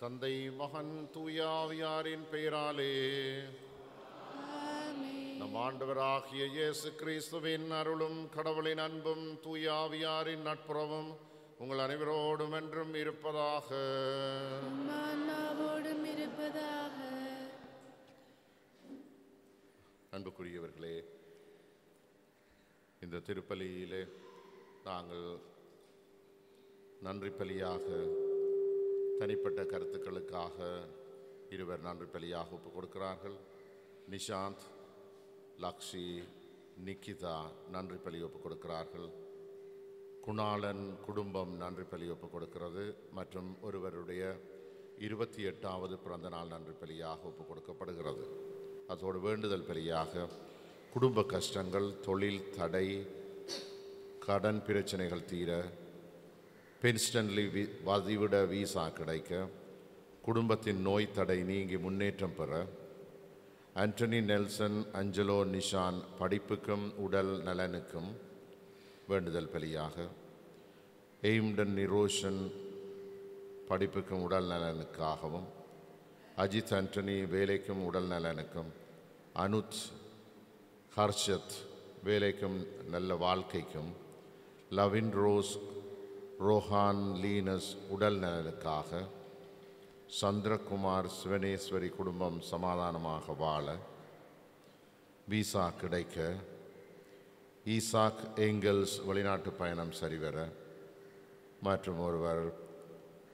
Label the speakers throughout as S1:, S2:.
S1: தந்தை மகன் தூயாவியாரின் பெயராலே நம் ஆண்டவராகிய இயேசு கிறிஸ்துவின் அருளும் கடவுளின் அன்பும் தூயாவியாரின் நட்புறவும் உங்கள் அனைவரோடும் என்றும் இருப்பதாக. அன்புக்குரியவர்களே, இந்த திருப்பலியிலே நாங்கள் நன்றி பலியாக தனிப்பட்ட கருத்துக்களுக்காக இருவர் நன்றி பலியாக ஒப்புக் கொடுக்கிறார்கள். நிஷாந்த், லக்ஷி, நிக்கிதா நன்றி பலி ஒப்புக் கொடுக்கிறார்கள். குணாளன் குடும்பம் நன்றி பலி ஒப்புக் கொடுக்கிறது. மற்றும் ஒருவருடைய 28வது பிறந்த நாள் நன்றி பலியாக ஒப்புக் கொடுக்கப்படுகிறது. அதோடு வேண்டுதல் பலியாக குடும்ப கஷ்டங்கள், தொழில் தடை, கடன் பிரச்சனைகள் தீர, பென்ஸ்டன்லி வதிவிட வீசா கிடைக்க, குடும்பத்தின் நோய் தடை நீங்கி முன்னேற்றம் பெற, ஆண்டனி நெல்சன், அஞ்சலோ, நிஷான் படிப்புக்கும் உடல் நலனுக்கும் வேண்டுதல் பலியாக, எய்ம்டன் நிரோஷன் படிப்புக்கும் உடல் நலனுக்காகவும், அஜித் ஆண்டனி வேலைக்கும் உடல் நலனுக்கும், அனுத் ஹர்ஷத் வேலைக்கும் நல்ல வாழ்க்கைக்கும், லவின் ரோஸ் ரோஹான் லீனஸ் உடல் நலனுக்காக, சந்திரகுமார் சிவனேஸ்வரி குடும்பம் சமாதானமாக வாழ, வீசா கிடைக்க, ஈசாக் ஏங்கல்ஸ் வெளிநாட்டு பயணம் சரிவர, மற்றும் ஒருவர்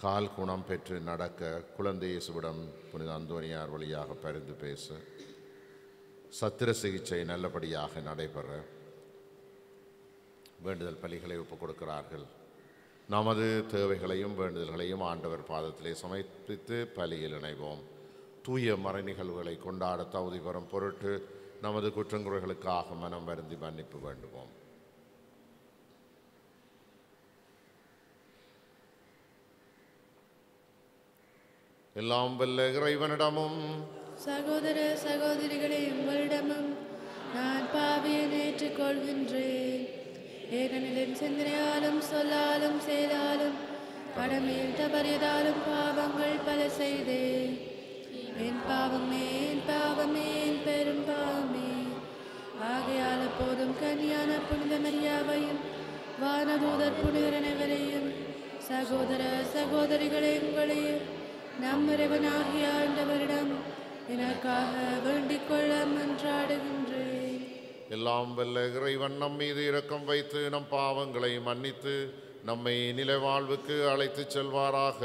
S1: கால் குணம் பெற்று நடக்க குழந்தை இயேசுவிடம் புனித அந்தோனியார் வழியாக பரிந்து பேச, சத்திர சிகிச்சை நல்லபடியாக நடைபெற வேண்டுதல் பலிகளை ஒப்புக் கொடுக்கிறார்கள். நமது தேவைகளையும் வேண்டுதல்களையும் ஆண்டவர் பாதத்திலே சமர்ப்பித்து பலியில் இணைவோம். தூய மறை நிகழ்வுகளை கொண்டாட தகுதி பெறும் பொருட்டு நமது குற்றங்குறைகளுக்காக மனம் வருந்தி மன்னிப்பு வேண்டுவோம். எல்லாம் வல்ல இறைவனிடமும்
S2: சகோதர சகோதரிகளே, உங்களிடமும் நான் பாவியை ஏற்றுக்கொள்கின்றேன். ஏனெனில் சிந்தனையாலும் சொல்லாலும் செயலாலும் கடமையில் தவறியதாலும் பாவங்கள் பல செய்தேன். என் பாவமே, என் பாவமே, என் பெரும் பாவமே. ஆகையால் போதும் கன்னியான புனித மரியாவையும் வானதூதர் புனிதர் அனைவரையும் சகோதர சகோதரிகளே உங்களையும் நம் இறைவனாகிய ஆண்டவரிடம் எனக்காக வேண்டிக் கொள்ள மன்றாடுகின்றேன்.
S1: எல்லாம் வல்ல இறைவன் நம் மீது இரக்கம் வைத்து நம் பாவங்களை மன்னித்து நம்மை நிலை வாழ்வுக்கு அழைத்துச் செல்வாராக.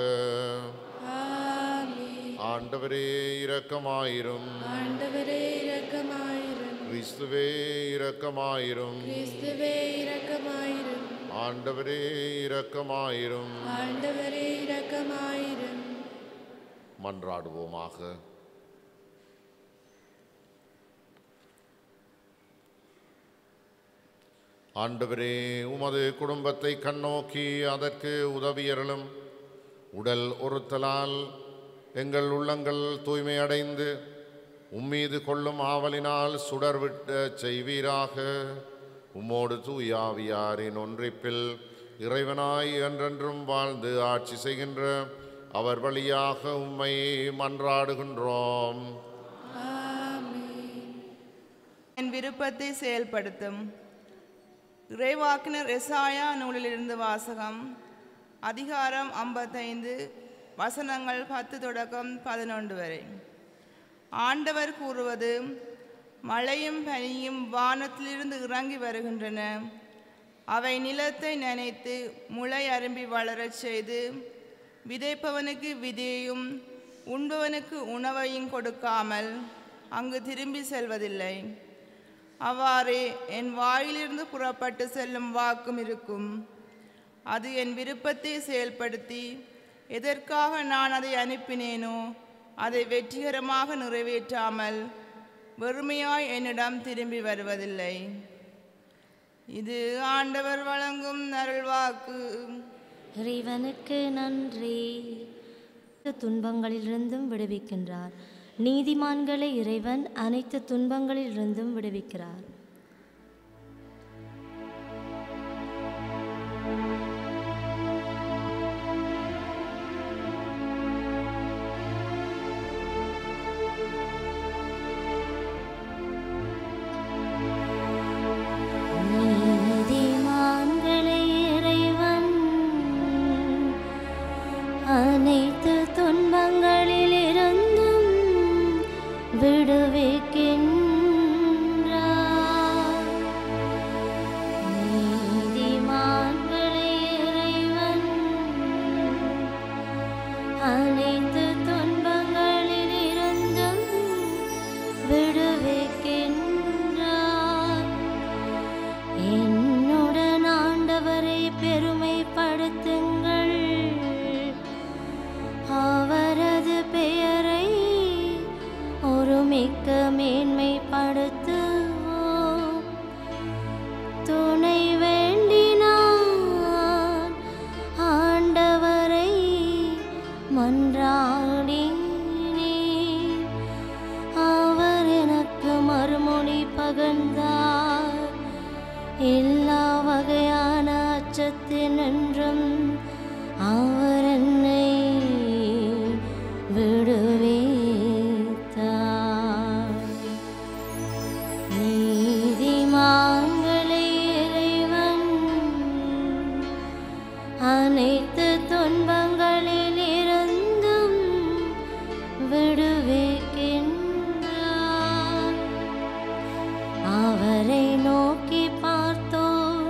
S1: ஆண்டவரே இரக்கமாயிரும்.
S2: ஆண்டவரே இரக்கமாயிரும்.
S1: கிறிஸ்துவே இரக்கமாயிரும்.
S2: கிறிஸ்துவே இரக்கமாயிரும்.
S1: ஆண்டவரே இரக்கமாயிரும்.
S2: ஆண்டவரே இரக்கமாயிரும்.
S1: மன்றாடுவோமாக. ஆண்டவரே, உமது குடும்பத்தை கண்ணோக்கி அதற்கு உதவியருளும். உடல் ஒருத்தலால் எங்கள் உள்ளங்கள் தூய்மையடைந்து உம்மீது கொள்ளும் ஆவலினால் சுடர்விட்ட செய்வீராக. உம்மோடு தூயாவியாரின் ஒன்றிப்பில் இறைவனாய் என்றென்றும் வாழ்ந்து ஆட்சி செய்கின்ற அவர் வழியாக உம்மை மன்றாடுகின்றோம்.
S3: என் விருப்பத்தை செயல்படுத்தும். இறைவாக்கினர் எசாயா நூலிலிருந்து வாசகம். அதிகாரம் 55, வசனங்கள் 10 தொடக்கம் 11 வரை. ஆண்டவர் கூறுவது: மழையும் பனியும் வானத்திலிருந்து இறங்கி வருகின்றன. அவை நிலத்தை நனைத்து முளை அரும்பி வளரச் செய்து விதைப்பவனுக்கு விதையையும் உண்பவனுக்கு உணவையும் கொடுக்காமல் அங்கு திரும்பி செல்வதில்லை. அவ்வாறே என் வாயிலிருந்து புறப்பட்டு செல்லும் வாக்கும் இருக்கும். அது என் விருப்பத்தை செயல்படுத்தி எதற்காக நான் அதை அனுப்பினேனோ அதை வெற்றிகரமாக நிறைவேற்றாமல் வெறுமையாய் என்னிடம் திரும்பி வருவதில்லை. இது ஆண்டவர் வழங்கும் அருள்வாக்கு.
S4: இறைவனுக்கு நன்றி. துன்பங்களிலிருந்தும் விடுவிக்கின்றார். நீதிமான்களை இறைவன் அனைத்து துன்பங்களிலிருந்தும் விடுவிக்கிறார். மேன்மைப்படுத்துவோம். துணை வேண்டினான் ஆண்டவரை மன்றாடினேன். அவர் எனக்கு மறுமொழி பகர்ந்தார். எல்லா வகையான அச்சத்தினின்றும் அவர் என்னை விடுவித்தார். நீதிமான்களை இறைவன் அனைத்து துன்பங்களில் இருந்தும் விடுவிக்கின்றார். அவரை நோக்கி பார்த்தோர்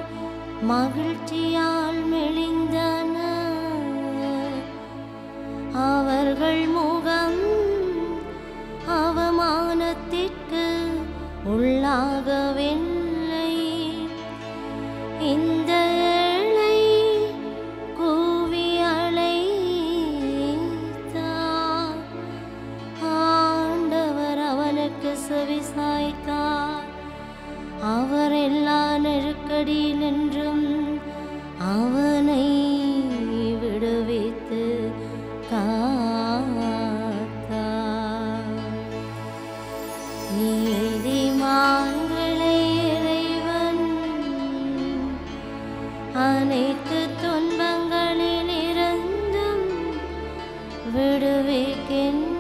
S4: மகிழ்ச்சியால் மெலிந்தனர். அவர்கள் முகம் அவமானத்திற்கு உள்ளாகவில்லை. இந்த ஏழை கூவி அழைத்தார். ஆண்டவர் அவனுக்கு செவிசாய்த்தார். அவர் எல்லா நெருக்கடியினின்றும் அவனை விடுவித்து காத்தார். நீதிமான்களை இறைவன் அனைத்து துன்பங்களில் இருந்தும் விடுவிக்கின்றார்.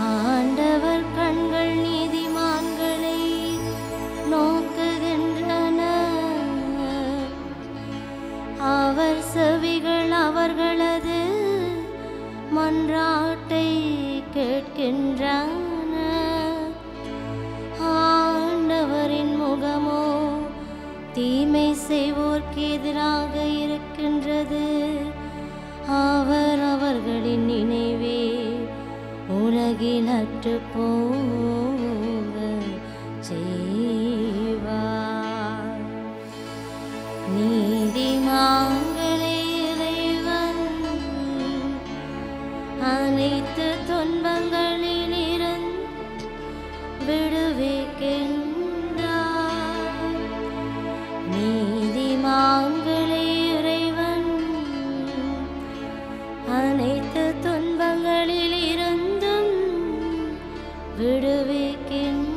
S4: ஆண்டவர் கண்கள் நீதிமான்களை நோக்குகின்றன. அவர் செவிகள் அவர்களது மன்றாட்டை கேட்கின்றன. ஆண்டவரின் முகமோ தீமை செய்வோர்க்கு எதிராக இருக்கின்றது. அவர் அவர்களின் நினைவே உலகில் அற்றுப்போக செய்வார். நீதிமான்களை இறைவன் அனைத்து துன்பங்களில் இருந்து விடுவிக்கின்றார். நீதிமான்களை இறைவன் அனைத்து துன்பங்களில் இருந்தும் விடுவிக்கின்றார்.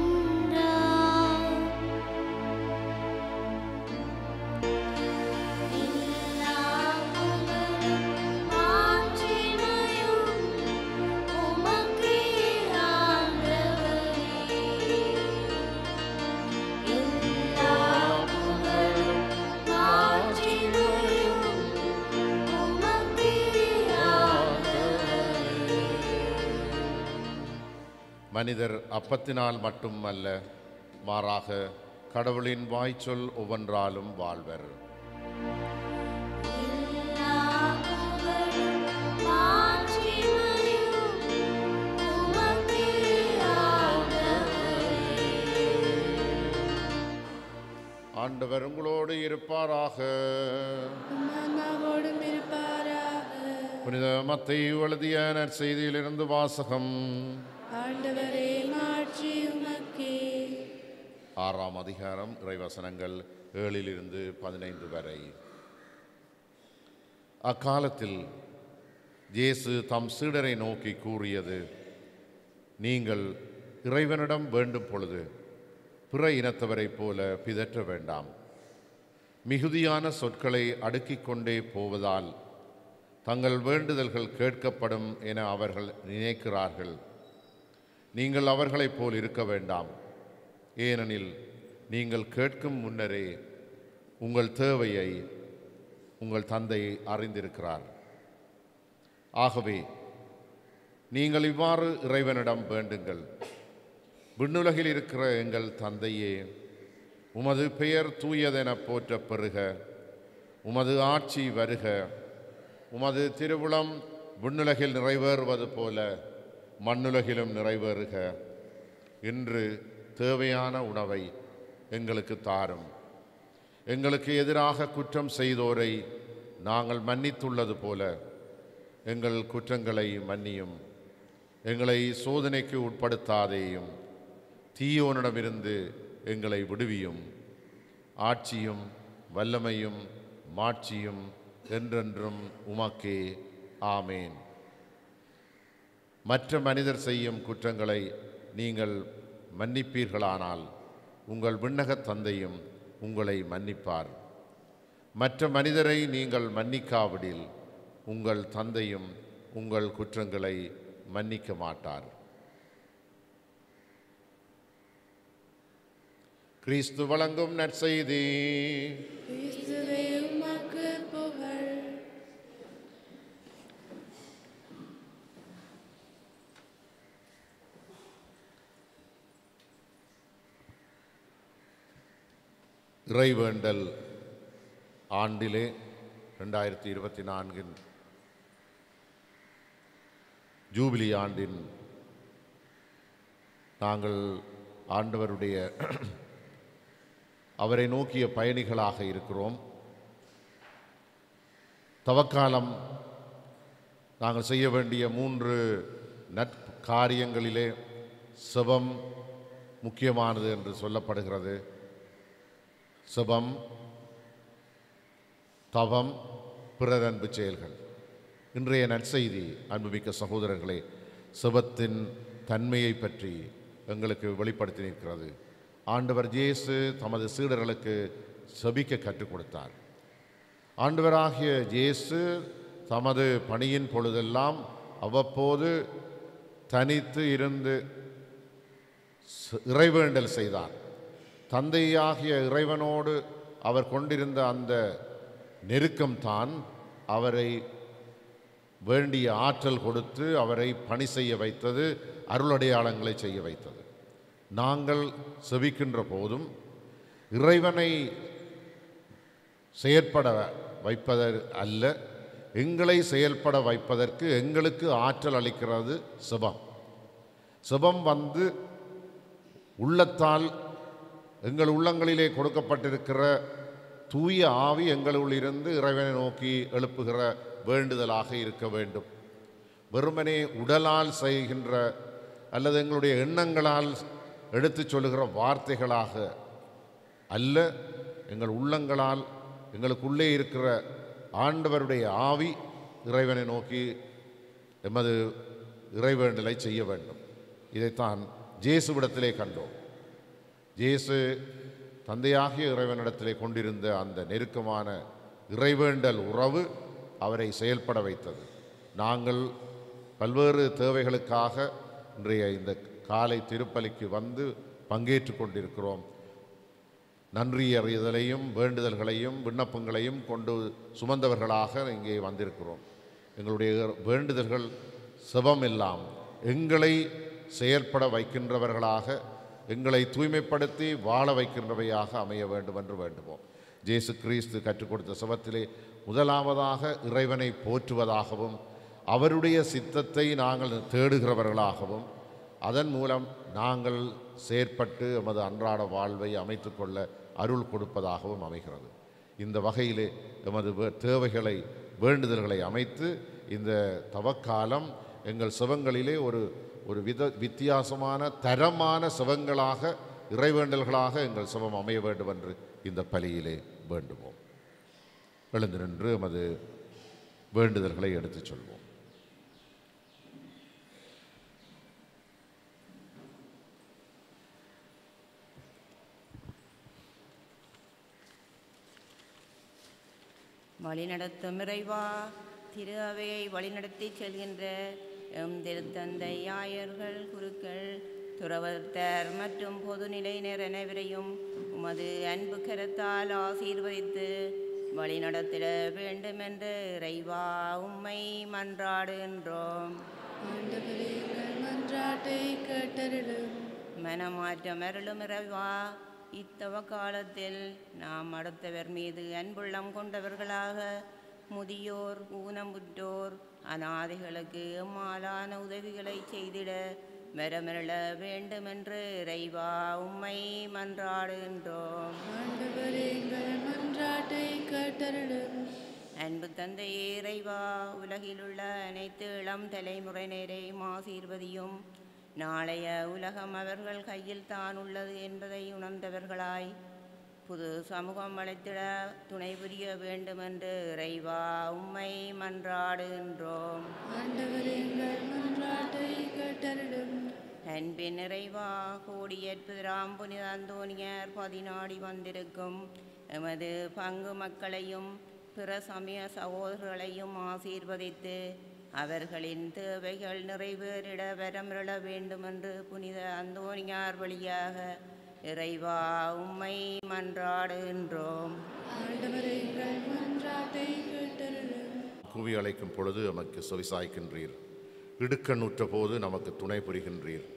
S4: எல்லா புகழும் மாட்சிமையும் உமக்கே ஆண்டவரே. எல்லா புகழும் மாட்சிமையும் உமக்கே ஆண்டவரே.
S1: மனிதர் அப்பத்தினால் மட்டுமல்ல, மாறாக கடவுளின் வாய்ச்சொல் ஒவ்வொன்றாலும் வாழ்வர்.
S4: எல்லா புகழும் மாட்சிமையும் உமக்கே ஆண்டவரே.
S1: ஆண்டவர் உங்களோடு இருப்பாராக.
S2: அம்மாவோடும் இருப்பாராக.
S1: புனித மத்தேயு எழுதிய நற்செய்தியிலிருந்து வாசகம்.
S2: ஆண்டவரே மாட்சி உமக்கே.
S1: 6ஆம் அதிகாரம், இறைவசனங்கள் 7-15 வரை. அக்காலத்தில் இயேசு தம் சீடரை நோக்கி கூறியது: நீங்கள் இறைவனிடம் வேண்டும் பொழுது பிற இனத்தவரைப் போல பிதற்ற வேண்டாம். மிகுதியான சொற்களை அடுக்கிக் கொண்டே போவதால் தங்கள் வேண்டுதல்கள் கேட்கப்படும் என அவர்கள் நினைக்கிறார்கள். நீங்கள் அவர்களைப் போல் இருக்க வேண்டாம். ஏனெனில் நீங்கள் கேட்கும் முன்னரே உங்கள் தேவையை உங்கள் தந்தை அறிந்திருக்கிறார். ஆகவே நீங்கள் இவ்வாறு இறைவனிடம் வேண்டுங்கள்: விண்ணுலகில் இருக்கிற எங்கள் தந்தையே, உமது பெயர் தூயதென போற்றப் பெறுக. உமது ஆட்சி வருக. உமது திருவுளம் விண்ணுலகில் நிறைவேறுவது போல மண்ணுலகிலும் நிறைவேறுக. இன்று தேவையான உணவை எங்களுக்கு தாரும். எங்களுக்கு எதிராக குற்றம் செய்தோரை நாங்கள் மன்னித்துள்ளது போல எங்கள் குற்றங்களை மன்னியும். எங்களை சோதனைக்கு உட்படுத்தாதேயும், தீயோனிடமிருந்து எங்களை விடுவியும். ஆட்சியும் வல்லமையும் மாட்சியும் என்றென்றும் உமக்கே. ஆமேன். மற்ற மனிதர் செய்யும் குற்றங்களை நீங்கள் மன்னிப்பீர்களானால் உங்கள் விண்ணகத் தந்தையும் உங்களை மன்னிப்பார். மற்ற மனிதரை நீங்கள் மன்னிக்காவிடில் உங்கள் தந்தையும் உங்கள் குற்றங்களை மன்னிக்க மாட்டார். கிறிஸ்து வழங்கும் நற்செய்தி.
S2: கிறிஸ்துவே உமக்கு புகழ்.
S1: இறைவேண்டல் ஆண்டிலே 2024 ஜூபிலி ஆண்டின் நாங்கள் ஆண்டவருடைய அவரை நோக்கிய பயணிகளாக இருக்கிறோம். தவக்காலம் நாங்கள் செய்ய வேண்டிய 3 நற்காரியங்களிலே செபம் முக்கியமானது என்று சொல்லப்படுகிறது. செபம், தவம், பிறரன்பு செயல்கள். இன்றைய நற்செய்தி அன்புமிக்க சகோதரர்களே, செபத்தின் தன்மையை பற்றி எங்களுக்கு வெளிப்படுத்தி நிற்கிறது. ஆண்டவர் இயேசு தமது சீடர்களுக்கு செபிக்க கற்றுக் கொடுத்தார். ஆண்டவராகிய இயேசு தமது பணியின் பொழுதெல்லாம் அவ்வப்போது தனித்து இருந்து இறைவேண்டல் செய்தார். தந்தையாகிய இறைவனோடு அவர் கொண்டிருந்த அந்த நெருக்கம்தான் அவரை வேண்டிய ஆற்றல் கொடுத்து அவரை பணி செய்ய வைத்தது, அருளடையாளங்களை செய்ய வைத்தது. நாங்கள் செபிக்கின்ற போதும் இறைவனை செயற்பட வைப்பதற்கு அல்ல, எங்களை செயல்பட வைப்பதற்கு எங்களுக்கு ஆற்றல் அளிக்கிறது செபம். செபம் உள்ளத்தால் எங்கள் உள்ளங்களிலே கொடுக்கப்பட்டிருக்கிற தூய ஆவி எங்களுள் இருந்து இறைவனை நோக்கி எழுப்புகிற வேண்டுதலாக இருக்க வேண்டும். வெறுமனே உடலால் செய்கின்ற அல்லது எங்களுடைய எண்ணங்களால் எடுத்து சொல்லுகிற வார்த்தைகளாக அல்ல, எங்கள் உள்ளங்களால் எங்களுக்குள்ளே இருக்கிற ஆண்டவருடைய ஆவி இறைவனை நோக்கி எமது இறைவேண்டலை செய்ய வேண்டும். இதைத்தான் இயேசுவிடத்திலே கண்டோம். இயேசு தந்தையாகிய இறைவனிடத்திலே கொண்டிருந்த அந்த நெருக்கமான இறைவேண்டல் உறவு அவரை செயல்பட வைத்தது. நாங்கள் பல்வேறு தேவைகளுக்காக இன்றைய இந்த காலை திருப்பலிக்கு வந்து பங்கேற்று கொண்டிருக்கிறோம். நன்றி அறிதலையும் வேண்டுதல்களையும் விண்ணப்பங்களையும் கொண்டு சுமந்தவர்களாக இங்கே வந்திருக்கிறோம். எங்களுடைய வேண்டுதல்கள் செபமெல்லாம் எங்களை செயற்பட வைக்கின்றவர்களாக, எங்களை தூய்மைப்படுத்தி வாழ வைக்கின்றவையாக அமைய வேண்டும் என்று வேண்டுவோம். இயேசு கிறிஸ்து கற்றுக் கொடுத்த செபத்திலே முதலாவதாக இறைவனை போற்றுவதாகவும் அவருடைய சித்தத்தை நாங்கள் தேடுகிறவர்களாகவும் அதன் மூலம் நாங்கள் செயற்பட்டு எமது அன்றாட வாழ்வை அமைத்து கொள்ள அருள் கொடுப்பதாகவும் அமைகிறது. இந்த வகையிலே எமது தேவைகளை வேண்டுதல்களை அமைத்து இந்த தவக்காலம் எங்கள் செபங்களிலே ஒரு வித்தியாசமான தரமான செபங்களாக, இறைவேண்டல்களாக எங்கள் செபம் அமைய வேண்டும் என்று இந்த பலியிலே வேண்டுவோம். எழுந்து நின்று எமது வேண்டுதல்களை எடுத்துச் சொல்வோம்.
S5: வழிநடத்தும் இறைவா, திரு அவையை வழிநடத்தி செல்கின்ற எம் திருத்தந்தை ஆயர்கள், குருக்கள், துறவர்த்தர் மற்றும் பொதுநிலையினர் அனைவரையும் உமது அன்பு கரத்தால் ஆசீர்வதித்து வழிநடத்திட வேண்டுமென்று இறைவா உம்மை மன்றாடுகின்றோம்.
S2: ஆண்டவரே, எங்கள் மன்றாட்டை கேட்டருளும்.
S5: மனமாற்றம் அருளும் இறைவா, இத்தவ காலத்தில் நாம் அடுத்தவர் மீது அன்புள்ளம் கொண்டவர்களாக முதியோர், ஊனமுற்றோர், அநாதைகளுக்கு எம்மாலான உதவிகளை செய்திட வரமருள வேண்டுமென்று இறைவா உம்மை மன்றாடுகின்றோம்.
S2: ஆண்டவரே, எங்கள் மன்றாட்டை கேட்டருளும்.
S5: அன்பு தந்தையே இறைவா, உலகிலுள்ள அனைத்து இளம் தலைமுறையினரையும் ஆசீர்வதியும். நாளைய உலகம் அவர்கள் கையில் தான் உள்ளது என்பதை உணர்ந்தவர்களாய் புது சமூகம் அளித்திட துணை புரிய வேண்டுமென்று இறைவா உம்மை மன்றாடுகின்றோம்.
S2: ஆண்டவரே, எங்கள் மன்றாட்டை கேட்டருளும்.
S5: அன்பின் இறைவா, கோடியற்புதராம் புனித அந்தோனியார் பதினாடி வந்திருக்கும் எமது பங்கு மக்களையும் பிற சமய சகோதரர்களையும் ஆசீர்வதித்து அவர்களின் தேவைகள் நிறைவேறிட வரமிருள வேண்டுமென்று புனித அந்தோனியார் வழியாக இறைவா உம்மை மன்றாடுகின்றோம்.
S2: ஆண்டவரே, எங்கள் மன்றாட்டை கேட்டருளும்.
S1: கூவி அழைக்கும் பொழுது எமக்கு செவிசாய்க்கின்றீர். இடுக்கண்ணுற்ற போது நமக்கு துணை புரிகின்றீர்.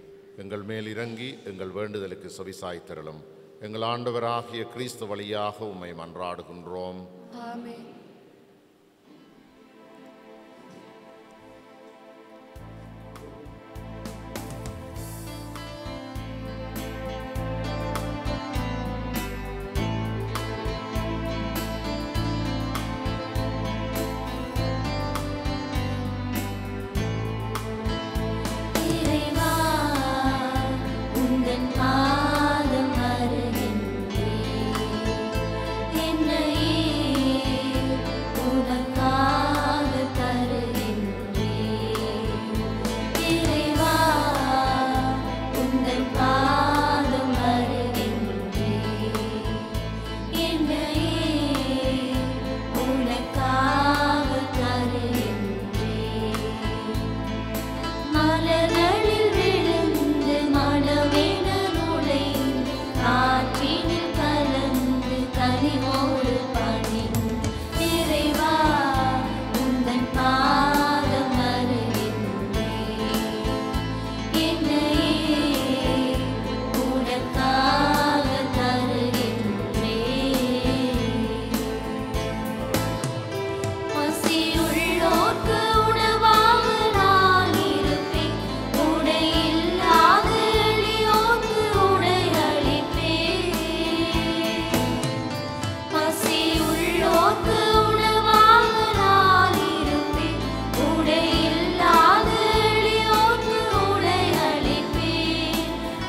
S1: எங்கள் மேல் இறங்கி எங்கள் வேண்டுதலுக்கு செவிசாய்த்தருளும். எங்கள் ஆண்டவராகிய கிறிஸ்து வழியாக உம்மை மன்றாடுகின்றோம்.
S2: ஆமென்.
S4: இறைவா, உந்தன் பாதம் வருகின்றேன். என்னையே உனக்காக தருகின்றேன். இறைவா, உந்தன் பாதம் வருகின்றேன். என்னையே உனக்காக தருகின்றேன். மலர்களில் விழுந்து மணவென நுழைந்து காற்றினில் கலந்து கனிவோடு பணிந்து இறைவா உந்தன் பாதம் வருகின்றேன். என்னையே உனக்காக தருகின்றேன். பசியுள்ளோர்க்கு உணவாக நான் இருப்பேன். உடையில்லாத எளியோர்க்கு உடை அளிப்பேன். பசியுள்ளோர்க்கு உணவாக நான் இருப்பேன். உடையில்லாத எளியோர்க்கு உடை அளிப்பேன்.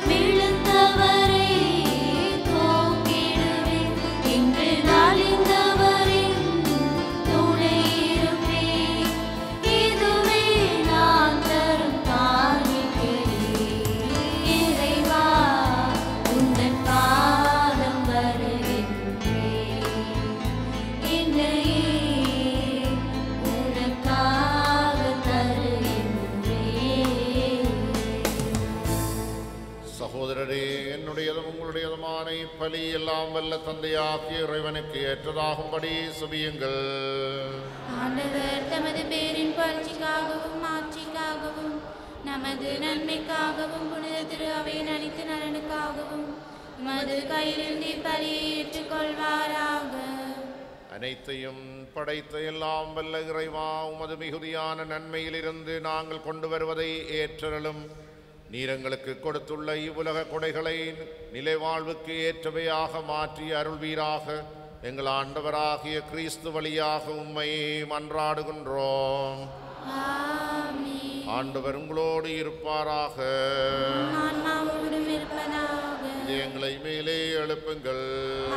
S4: விழுந்தவரை தூக்கிடுவேன். இன்று நலிந்தவரின் துணை இருப்பேன். இதுவே நான் தரும் காணிக்கை. இறைவா, உந்தன் பாதம் வருகின்றேன். என்னையே உனக்காக தருகின்றேன்.
S1: சகோதரரே, என்னுடையதும் உங்களுடையதுமான இப்பலி எல்லாம் வல்ல தந்தையாகிய இறைவனுக்கு ஏற்றதாகும்படி சுபியுங்கள்.
S2: ஆண்டவர் தமது பேரின் புகழ்ச்சிக்காகவும் ஆட்சிக்காகவும் நமது நன்மைக்காகவும் புனித திரு அவையின் அனைத்து நலனுக்காகவும் உமது கையிலிருந்து பலியை ஏற்றுக்கொள்வாராக.
S1: அனைத்தையும் படைத்த எல்லாம் வல்ல இறைவா, உமது மிகுதியான நன்மையிலிருந்து நாங்கள் கொண்டு வருவதை ஏற்றருளும். நீர் எங்களுக்கு கொடுத்துள்ள இவ்வுலக கொடைகளை நிலை வாழ்வுக்கு ஏற்றவையாக மாற்றி அருள்வீராக. எங்கள் ஆண்டவராகிய கிறிஸ்து வழியாக உம்மை மன்றாடுகின்றோம்.
S2: ஆமென்.
S1: ஆண்டவர் உங்களோடு இருப்பாராக.
S2: ஆன்மாவோடும் இருப்பதாக.
S1: எங்களை மேலே எழுப்புங்கள்.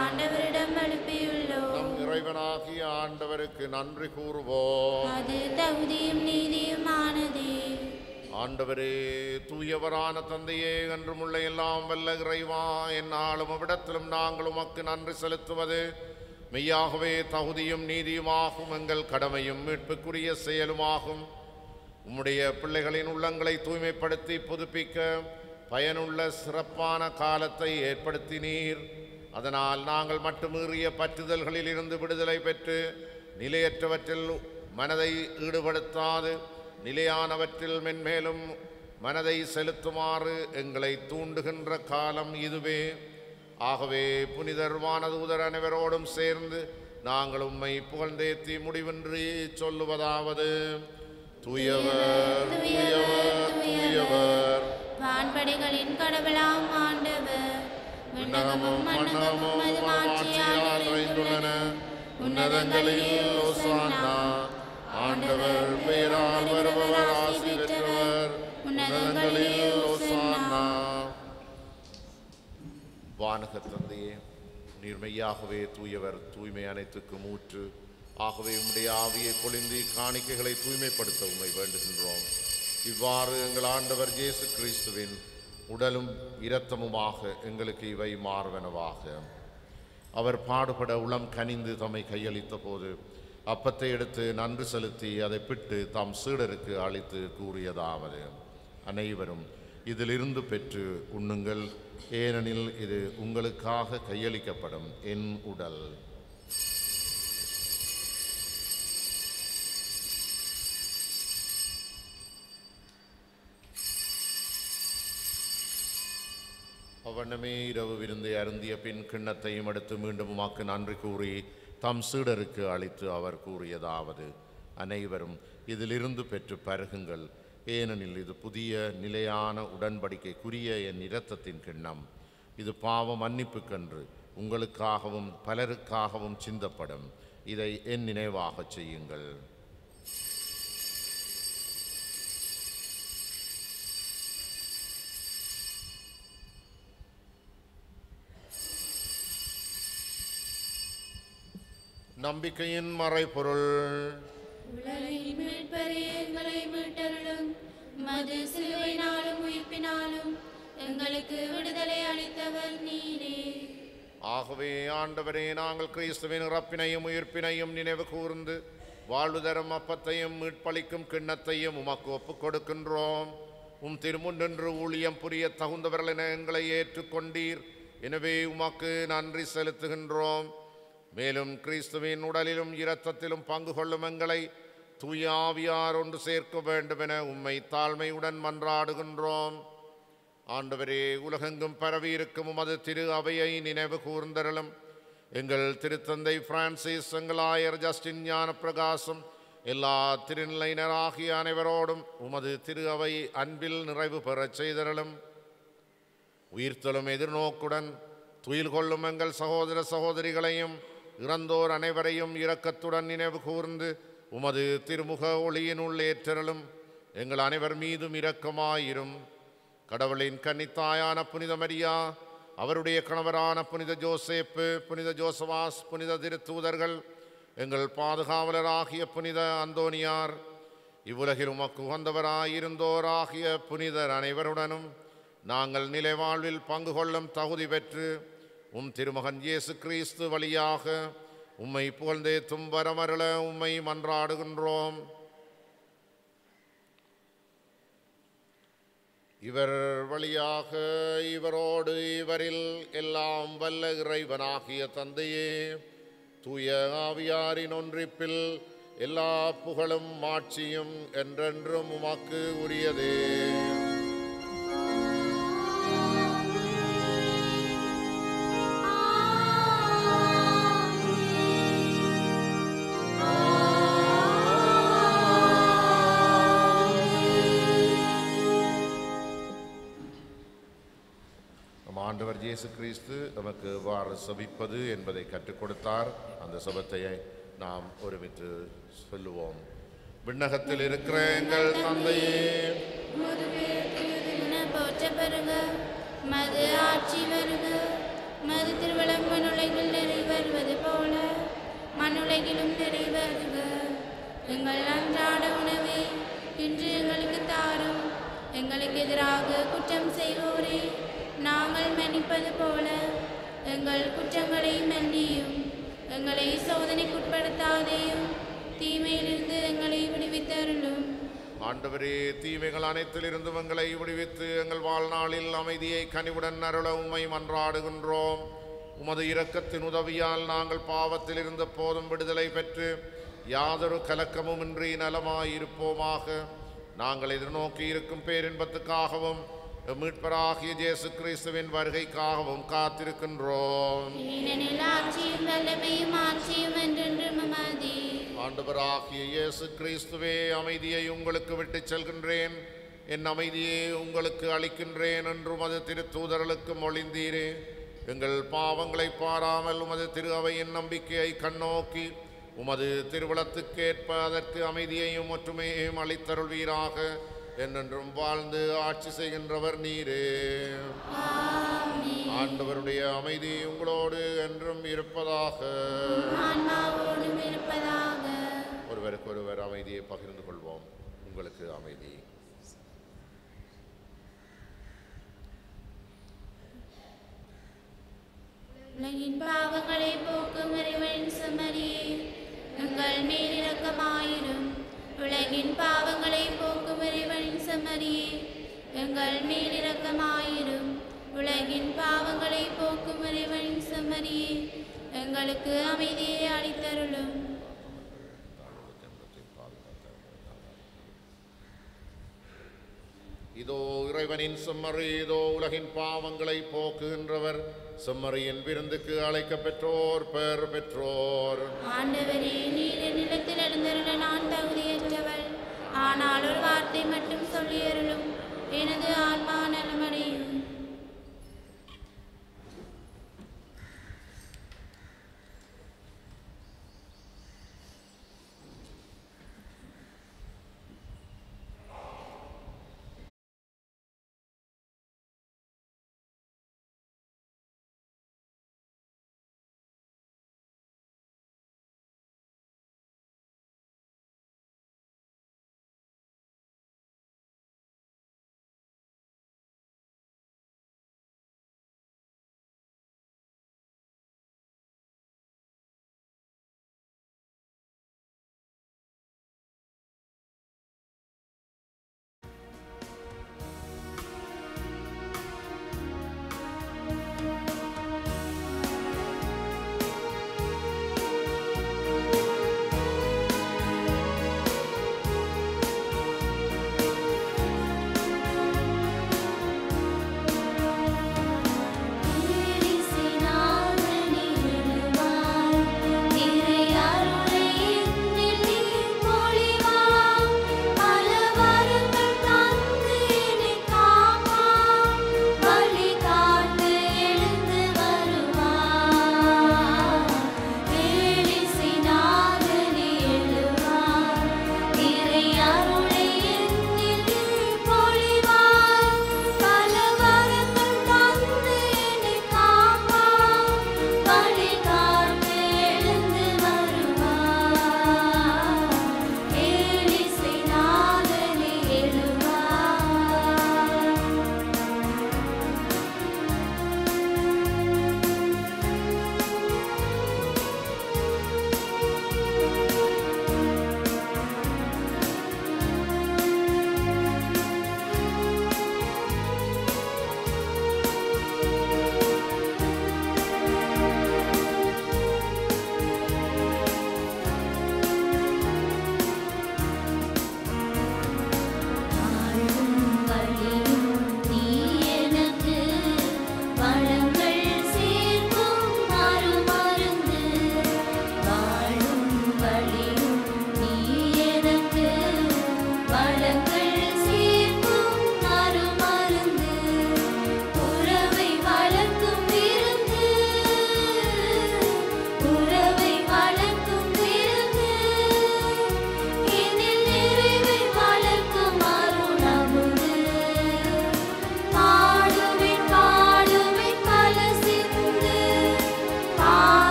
S2: ஆண்டவரிடம் எழுப்பியுள்ளோம்.
S1: நம் இறைவனாகிய ஆண்டவருக்கு நன்றி கூறுவோம்.
S2: அது தகுதியும் நீதியுமானதே.
S1: ஆண்டவரே, தூயவரான தந்தையே, என்றுமுள்ள எல்லாம் வல்ல இறைவா, எந்நாளும் அவ்விடத்திலும் நாங்கள் உமக்கு நன்றி செலுத்துவது மெய்யாகவே தகுதியும் நீதியுமாகும். எங்கள் கடமையும் மீட்புக்குரிய செயலுமாகும். உம்முடைய பிள்ளைகளின் உள்ளங்களை தூய்மைப்படுத்தி புதுப்பிக்க பயனுள்ள சிறப்பான காலத்தை ஏற்படுத்தினீர். அதனால் நாங்கள் மட்டுமீறிய பற்றுதல்களில் இருந்து விடுதலை பெற்று நிலையற்றவற்றில் மனதை ஈடுபடுத்தாது நிலையானவற்றில் மென்மேலும் மனதை செலுத்துமாறு எங்களை தூண்டுகின்ற காலம் இதுவே. ஆகவே புனிதர் வானதூதர் அனைவரோடும் சேர்ந்து நாங்கள் உம்மை புகழ்ந்தேத்தி முடிவின்றி சொல்லுவதாவது: தூயவர் தூயவர் தூயவர்,
S2: வான்படைகளின் கடவுளாம் ஆண்டவர்.
S1: விண்ணகமும் மண்ணகமும் உமது மாட்சியால் நிறைந்துள்ளன. உன்னதங்களில் ஓசானா. ஆண்டவர் பெயரால் வருபவர் ஆசி பெற்றவர். உன்னதங்களில் ஓசானா. வானக தந்தையே, நீர் மெய்யாகவே தூயவர், தூய்மை அனைத்துக்கும் ஊற்று. ஆகவே உம்முடைய ஆவியை பொழிந்து காணிக்கைகளை தூய்மைப்படுத்த உம்மை வேண்டுகின்றோம். இவ்வாறு எங்கள் ஆண்டவர் இயேசு கிறிஸ்துவின் உடலும் இரத்தமுமாக எங்களுக்கு இவை மாறுவனவாக. அவர் பாடுபட உளம் கனிந்து தம்மை கையளித்த போது அப்பத்தை எடுத்து நன்றி செலுத்தி அதை பிட்டு தாம் சீடருக்கு அளித்து கூறியதாவது: அனைவரும் இதிலிருந்து பெற்று உண்ணுங்கள், ஏனெனில் இது உங்களுக்காக கையளிக்கப்படும் என் உடல். அவ்வண்ணமே இரவு விருந்தை அருந்திய பின் கிண்ணத்தையும் எடுத்து மீண்டும் உமக்கு நன்றி கூறி தம் சீடருக்கு அளித்து அவர் கூறியதாவது: அனைவரும் இதிலிருந்து பெற்று பருகுங்கள், ஏனெனில் இது புதிய நிலையான உடன்படிக்கைக்குரிய என் இரத்தத்தின் கிண்ணம். இது பாவ மன்னிப்புக்கென்று உங்களுக்காகவும் பலருக்காகவும் சிந்தப்படும். இதை என் நினைவாகச் செய்யுங்கள். நம்பிக்கையின் மறைபொருள்.
S2: உலகின் மீட்பரே, எங்களை மீட்டருளும். மது சிலுவையினாலும் உயிர்ப்பினாலும் எங்களுக்கு விடுதலை அளித்தவர் நீரே.
S1: ஆகவே ஆண்டவரே, நாங்கள் கிறிஸ்துவின் இறப்பினையும் உயிர்ப்பினையும் நினைவு கூர்ந்து வாழ்வு தரும் அப்பத்தையும் மீட்பளிக்கும் கிண்ணத்தையும் உமக்கு ஒப்புக் கொடுக்கின்றோம். உம் திருமுன்னின்று ஊழியம் புரிய தகுந்தவர்கள் என எங்களை ஏற்றுக்கொண்டீர். எனவே உமக்கு நன்றி செலுத்துகின்றோம். மேலும் கிறிஸ்துவின் உடலிலும் இரத்தத்திலும் பங்கு கொள்ளும் எங்களை தூய ஆவியார் ஒன்று சேர்க்க வேண்டும் என உம்மை தாழ்மையுடன் மன்றாடுகின்றோம். ஆண்டவரே, உலகெங்கும் பரவியிருக்கும் உமது திரு அவையை நினைவு கூர்ந்தருளும். எங்கள் திருத்தந்தை பிரான்சிஸ், எங்கள் ஆயர் ஜஸ்டின் ஞான பிரகாசம், எல்லா திருநிலையினராகிய அனைவரோடும் உமது திரு அவை அன்பில் நிறைவு பெறச் செய்தருளும். உயிர்த்தலும் எதிர்நோக்குடன் துயில் கொள்ளும் எங்கள் சகோதர சகோதரிகளையும் இறந்தோர் அனைவரையும் இரக்கத்துடன் நினைவு கூர்ந்து உமது திருமுக ஒளியினுள் ஏற்றலும். எங்கள் அனைவர் மீதும் இரக்கமாயிரும். கடவுளின் கன்னித்தாயான புனித மரியா, அவருடைய கணவரான புனித ஜோசேப்பு, புனித ஜோசவாஸ், புனித திருத்தூதர்கள், எங்கள் பாதுகாவலராகிய புனித அந்தோனியார், இவ்வுலகில் உமக்கு உகந்தவராயிருந்தோராகிய புனிதர் அனைவருடனும் நாங்கள் நிலை வாழ்வில் பங்கு கொள்ளும் தகுதி பெற்று உம் திருமகன் இயேசு கிறிஸ்து வழியாக உம்மை புகழ்ந்தேத்தும் வரமருள உம்மை மன்றாடுகின்றோம். இவர் வழியாக இவரோடு இவரில் எல்லாம் வல்ல இறைவனாகிய தந்தையே, தூய ஆவியாரின் ஒன்றிப்பில் எல்லா புகழும் மாட்சியும் என்றென்றும் உமக்கு உரியதே. ஆண்டவர் இயேசு கிறிஸ்து நமக்கு எவ்வாறு சபிப்பது என்பதை கற்றுக் கொடுத்தார். அந்த சபத்தை நாம் ஒருமித்து சொல்லுவோம். விண்ணகத்தில் இருக்கிற எங்கள் தந்தையே,
S2: போற்ற பெறுக, மது ஆட்சி வருக, மது திருவளம் மண்ணுலகில் நிறைவேறுவது போல மண்ணுலகிலும் நிறைவேறுக. எங்கள் அன்றாட உணவை இன்று எங்களுக்கு தாரும். எங்களுக்கு எதிராக குற்றம் செய்வோரே நாங்கள் மன்னிப்பது போல எங்கள் குற்றங்களை மன்னியும். எங்களை சோதனைக்குட்படுத்தாதேயும், தீமையிலிருந்து எங்களை விடுவித்தருளும்.
S1: ஆண்டவரே, தீமைகள் அனைத்திலிருந்தும் எங்களை விடுவித்து எங்கள் வாழ்நாளில் அமைதியை கனிவுடன் அருள உம்மை மன்றாடுகின்றோம். உமது இரக்கத்தின் உதவியால் நாங்கள் பாவத்தில் இருந்த போதும் விடுதலை பெற்று யாதொரு கலக்கமும் இன்றி நலமாயிருப்போமாக. நாங்கள் எதிர்நோக்கி இருக்கும் பேரின்பத்துக்காகவும் மீட்பராகிய இயேசு கிறிஸ்துவின் வருகைக்காகவும் காத்திருக்கின்றோம். ஆண்டவராகிய இயேசு கிறிஸ்துவே, அமைதியை உங்களுக்கு விட்டுச் செல்கின்றேன், என் அமைதியை உங்களுக்கு அளிக்கின்றேன் என்று உமது திருத்தூதர்களுக்கு மொழிந்தீரே. எங்கள் பாவங்களை பாராமல் உமது திரு அவையின் நம்பிக்கையை கண்ணோக்கி உமது திருவிழத்துக்கேற்ப அதற்கு அமைதியையும் ஒற்றுமையையும் அளித்தருள்வீராக. என்றென்றும் வாழ்ந்து ஆட்சி செய்கின்றவர் நீரே. ஆண்டவருடைய அமைதி உங்களோடு என்றும் இருப்பதாக. ஒருவருக்கொருவர் அமைதியை பகிர்ந்து கொள்வோம். உங்களுக்கு அமைதி.
S2: உலகின் பாவங்களை போக்கும் இறைவனின் செம்மறியே, எங்கள் மேல் இரக்கமாயிரும். உலகின் பாவங்களை போக்கும் இறைவனின் செம்மறியே, எங்கள் மேல் இரக்கமாயிரும். உலகின் பாவங்களை போக்கும் இறைவனின் செம்மறியே, எங்களுக்கு அமைதியை அளித்தருளும்.
S1: இதோ இறைவனின் செம்மறி, இதோ உலகின் பாவங்களை போக்குகின்றவர். செம்மறியின் விருந்துக்கு அழைக்க பெற்றோர் பெயர் பெற்றோர்.
S2: ஆண்டவரே, நீர் என் நிலத்தில் எழுந்தருள நான் தகுதியற்றவள். ஆனால் ஒரு வார்த்தை மட்டும் சொல்லியருளும், எனது ஆன்மா நலமடையும்.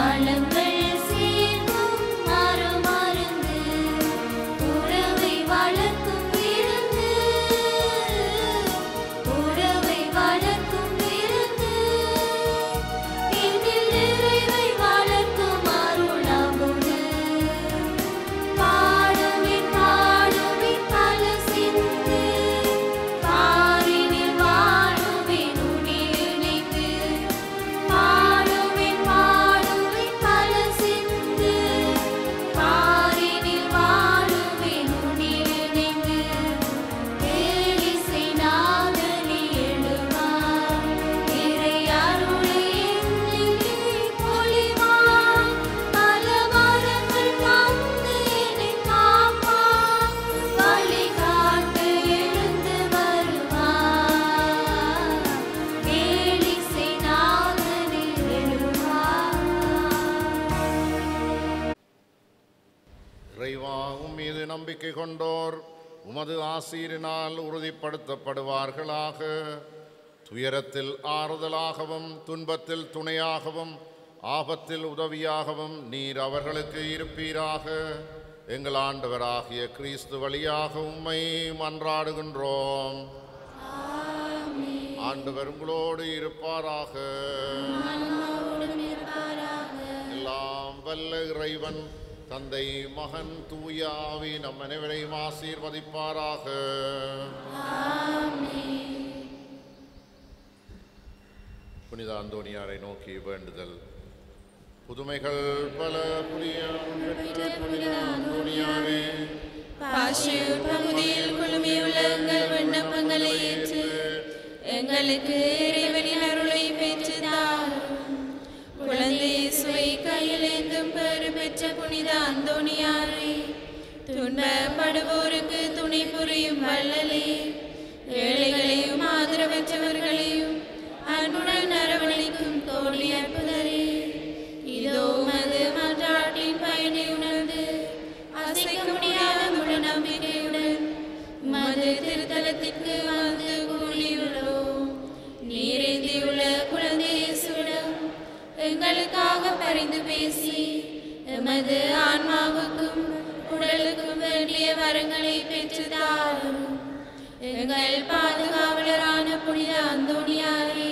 S4: வளங்கள் சேர்க்கும் மறுமருந்து உறவை வளர்க்கும் விருந்து உறவை வளர்க்கும் விருந்து இன்னில் நிறைவை வளர்க்கும் அருளமுது பாடுவின் பாடுவின் பல சிந்து பாரினில் வாழுவின் உன்னில் இணைந்து பாடுவின் பாடுவின் பல சிந்து பாரினில் வாழுவின் உன்னில் இணைந்து ஏலிசை நாதனே எழுவாய் இறை அருளை என்னில் பொழிவாய் பல வரங்கள் தந்து என்னை காப்பாய் வழிகாட்ட எழுந்து வருவாய் ஏலிசை நாதனே எழுவாய்
S1: இறைவா உம்மீது நம்பிக்கை கொண்டோர் உமது ஆசீரினால் உறுதிப்படுத்தப்படுவார்களாக. துயரத்தில் ஆறுதலாகவும் துன்பத்தில் துணையாகவும் ஆபத்தில் உதவியாகவும் நீர் அவர்களுக்கு இருப்பீராக. எங்கள் ஆண்டவராகிய கிறிஸ்து வழியாக உம்மை மன்றாடுகின்றோம். ஆண்டவர் உங்களோடு இருப்பாராக. எல்லாம் வல்ல இறைவன் தந்தை மகன் தூய ஆவி நம் அனைவரையும் ஆசீர்வதிப்பாராக. புனித அந்தோனியாரை நோக்கி வேண்டுதல். புதுமைகள் பல புரிய புனித அந்தோனியாரே,
S2: பாஷையூர் பகுதியில் குழுமியுள்ள எங்கள் விண்ணப்பங்களை ஏற்று எங்களுக்கு இறைவனின் அருளை பெற்று தாரும். குழந்தை இயேசுவை கையில் ஏந்தும் பெரு பெற்ற புனித அந்தோனியாரே, துன்பப்படுவோருக்கு துணை புரியும் வள்ளலே, ஏழைகளையும் ஆதரவற்றவர்களையும் அன்புடன் அரவணைக்கும் தோழி அற்புதரே, இதோ உமது மன்றாட்டின் பயனை உணர்ந்து அசைக்க முடியாத முழு நம்பிக்கையுடன் உமது திருத்தலத்திற்கு வந்து கூடியுள்ளோம். நீரேந்தியுள்ள குழந்தை இயேசுவிடம் எங்களுக்காக பரிந்து பேசி எமது ஆன்மாவுக்கும் உடலுக்கும் வேண்டிய வரங்களை பெற்று தாரும். எங்கள் பாதுகாவலரான புனித அந்தோனியாரே,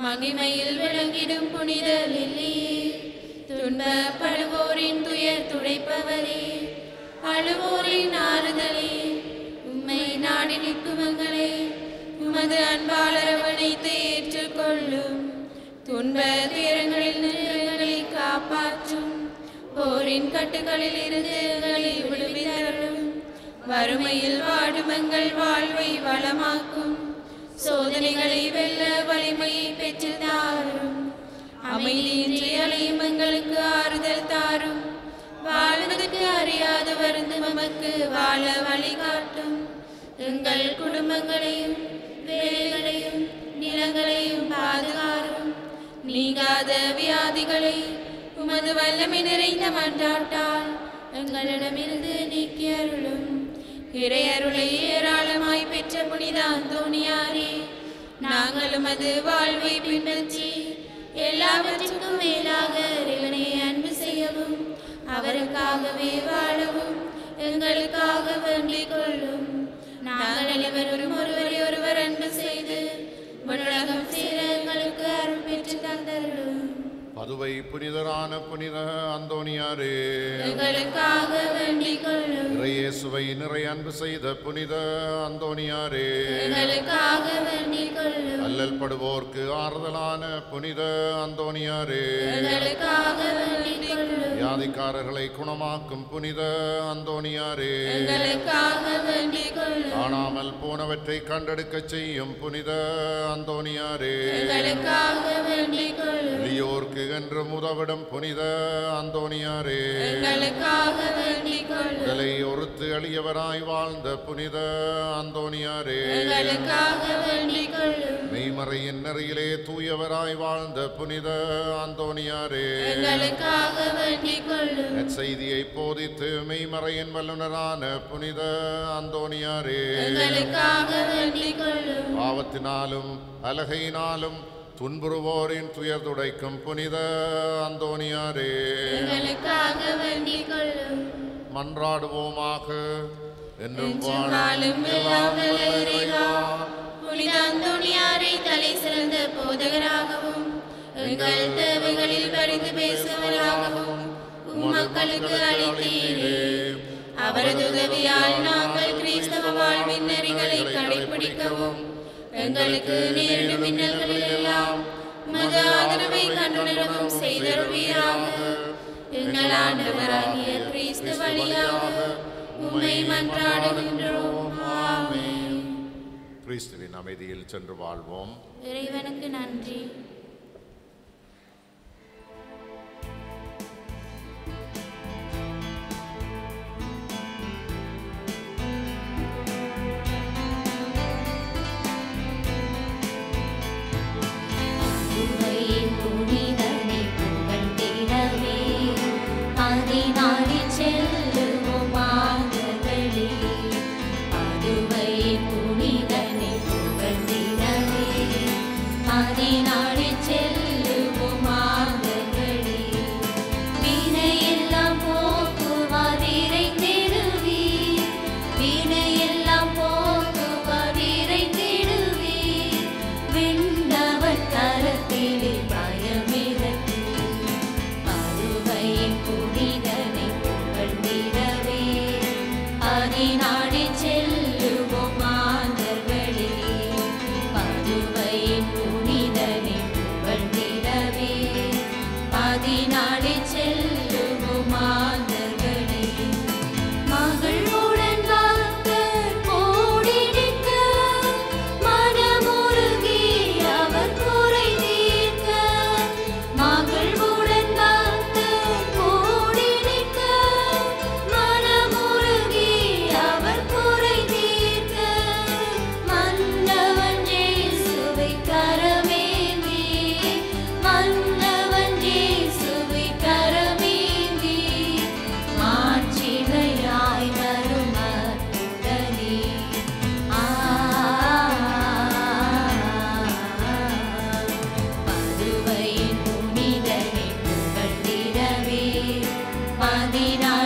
S2: மகிமையில் விளங்கிடும் புனித லில்லியே, துன்பப்படுவோரின் துயர் துடைப்பவரே, அழுவோரின் ஆறுதலே, உம்மை நாடி நிற்கும் எங்களை உமது அன்பால் அரவணைத்து ஏற்றுக்கொள்ளும். துன்ப துயரங்களில் நின்று எங்களை காப்பாற்றும். போரின் கட்டுகளில் இருந்து எங்களை விடுவித்தருளும். வறுமையில் வாடும் எங்கள் வாழ்வை வளமாக்கும். சோதனைகளை வெல்ல வலிமையை பெற்று தாரும். அமைதியின்றி அலையும் எங்களுக்கு ஆறுதல் தாரும். வாழ்வதற்கு அறியாது வருந்து நமக்கு வாழ வழிகாட்டும். எங்கள் குடும்பங்களையும் வேலைகளையும் நிலங்களையும் பாதுகாரும். நீங்காத வியாதிகளை உமது வல்லமை நிறைந்த மன்றாட்டால் எங்களிடமிருந்து நீக்கி அருளும். இறையருளை ஏராளமாய் பெற்ற புனித அந்தோனியாரே, நாங்கள் உமது வாழ்வை பின்பற்றி எல்லாவற்றுக்கும் மேலாக இறைவனை அன்பு செய்யவும் அவருக்காகவே வாழவும் எங்களுக்காக வேண்டிக் கொள்ளும். நாங்கள் அனைவரும் ஒருவரை ஒருவர் அன்பு செய்து உலகம் சேர எங்களுக்கு அருள் பெற்று தந்தருளும்.
S1: பதுவை புனிதரான புனித அந்தோனியாரே,
S2: எங்களுக்காக வேண்டிக் கொள்ளும்.
S1: இறையேசுவை நிறை அன்பு செய்த புனித அந்தோனியாரே,
S2: எங்களுக்காக வேண்டிக் கொள்ளும்.
S1: அல்லல் படுவோர்க்கு ஆறுதலான புனித அந்தோனியாரே,
S2: எங்களுக்காக வேண்டிக் கொள்ளும்.
S1: வியாதிக்காரர்களை குணமாக்கும் புனித அந்தோனியாரே,
S2: எங்களுக்காக வேண்டிக் கொள்ளும்.
S1: காணாமல் போனவற்றை கண்டெடுக்க செய்யும் புனித அந்தோனியாரே,
S2: எங்களுக்காக வேண்டிக் கொள்ளும்.
S1: எளியோர்க்கு என்று உதவிடும் புனித அந்தோனியாரே,
S2: எங்களுக்காக வேண்டிக் கொள்ளும்.
S1: உடலை ஒருத்து எளியவராய் வாழ்ந்த புனித அந்தோனியாரே,
S2: எங்களுக்காக வேண்டிக் கொள்ளும்.
S1: மெய்மறையின் நெறியிலே தூயவராய் வாழ்ந்த புனித அந்தோனியாரே,
S2: எங்களுக்காக வேண்டிக் கொள்ளும்.
S1: நற்செய்தியை போதித்து மெய்மறையின் வல்லுனரான புனித அந்தோனியாரே,
S2: எங்களுக்காக வேண்டிக் கொள்ளும்.
S1: பாவத்தினாலும் அலகையினாலும் துன்புறுவோரின் துயர் துடைக்கும் புனித அந்தோனியாரே,
S2: எங்களுக்காக வேண்டிக் கொள்ளும்.
S1: மன்றாடுவோமாக. என்றும்
S2: வாழும்
S1: வாழும்
S2: எல்லாம் வல்ல
S1: எல்லாம்
S2: இறைவா, புனித அந்தோனியாரை தலை சிறந்த போதகராகவும் எங்கள் தேவைகளில் பரிந்து பேசுவராகவும் மக்களுக்கு அளித்தீரே. அவரது உதவியால் நாங்கள் கிறிஸ்தவ வாழ்வின் நெறிகளை கடைபிடிக்கவும் எங்களுக்கு நேரிடும் இன்னல்களில் எல்லாம் மது ஆதரவை கண்டுணரவும் செய்தருள்வீராக. எங்கள் ஆண்டவராகிய கிறிஸ்து வழியாக உம்மை மன்றாடுகின்றோம். ஆமென்.
S1: கிறிஸ்துவின் அமைதியில் சென்று வாழ்வோம்.
S2: இறைவனுக்கு நன்றி.
S4: உம்மையின் புனிதனை புகழ்ந்திடவே பதினாடிச் செல்லுவோம் மாந்தர்களே. அதுவையின் புனிதனை புகழ்ந்திடவே பதினாடிச் செல்லுவோம் மாந்தர்களே. வினையெல்லாம் போக்குவார் இறைந்திடுவீர், வினையெல்லாம் போக்குவார் இறைந்திடுவீர். விண்ணவர் கரத்திலே பயமிழந்து பதுவையின் புனிதனை புகழ்ந்திடவே பதினாடிச் செல்லுவோம் மாந்தர்களே. பதுவையின் புனிதனை புகழ்ந்திடவே பதினாடிச் செல்லுவோம் மாந்தர்களே. மகிழ்வுடன் பக்தர் கூடி நிற்க, மனமுருகி அவர் குறை தீர்க்க. மகிழ்வுடன் பக்தர் கூடி நிற்க, மனமுருகி அவர் குறை தீர்க்க. மன்னவன் இயேசுவை கரமேந்தி, மன்னவன் இயேசுவை கரமேந்தி மாட்சிமையாய் வரும் அற்புதனே. பதுவையின் புனிதனை புகழ்ந்திடவே பதினாடிச்